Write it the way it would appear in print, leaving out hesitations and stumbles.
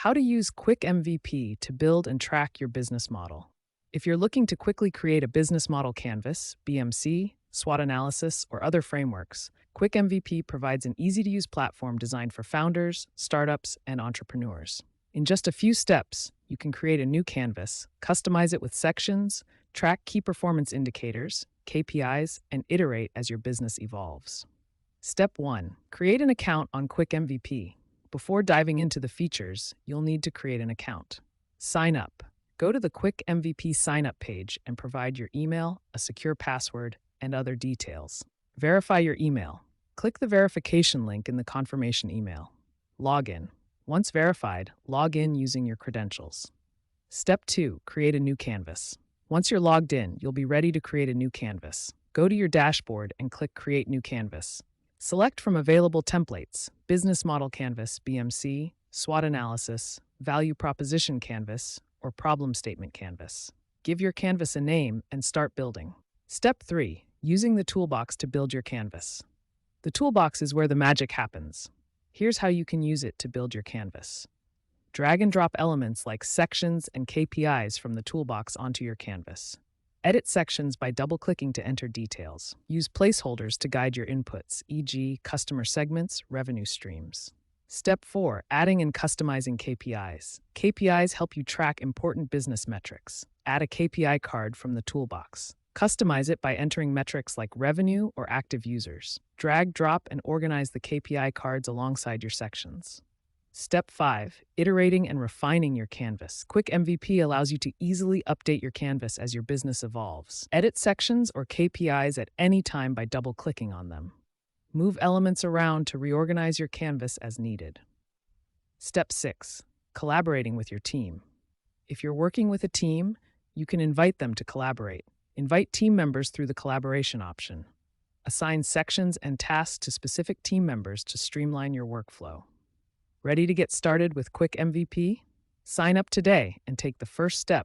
How to use Quik MVP to build and track your business model. If you're looking to quickly create a business model canvas, BMC, SWOT analysis, or other frameworks, Quik MVP provides an easy-to-use platform designed for founders, startups, and entrepreneurs. In just a few steps, you can create a new canvas, customize it with sections, track key performance indicators, KPIs, and iterate as your business evolves. Step 1. Create an account on Quik MVP. Before diving into the features, you'll need to create an account. Sign up. Go to the Quik MVP sign-up page and provide your email, a secure password, and other details. Verify your email. Click the verification link in the confirmation email. Log in. Once verified, log in using your credentials. Step 2. Create a new canvas. Once you're logged in, you'll be ready to create a new canvas. Go to your dashboard and click Create New Canvas. Select from available templates: Business Model Canvas, BMC, SWOT Analysis, Value Proposition Canvas, or Problem Statement Canvas. Give your canvas a name and start building. Step 3. Using the Toolbox to build your canvas. The Toolbox is where the magic happens. Here's how you can use it to build your canvas. Drag and drop elements like sections and KPIs from the Toolbox onto your canvas. Edit sections by double-clicking to enter details. Use placeholders to guide your inputs, e.g., customer segments, revenue streams. Step 4. Adding and customizing KPIs. KPIs help you track important business metrics. Add a KPI card from the Toolbox. Customize it by entering metrics like revenue or active users. Drag, drop, and organize the KPI cards alongside your sections. Step 5. Iterating and refining your canvas. Quik MVP allows you to easily update your canvas as your business evolves. Edit sections or KPIs at any time by double-clicking on them. Move elements around to reorganize your canvas as needed. Step 6. Collaborating with your team. If you're working with a team, you can invite them to collaborate. Invite team members through the collaboration option. Assign sections and tasks to specific team members to streamline your workflow. Ready to get started with Quik MVP? Sign up today and take the first step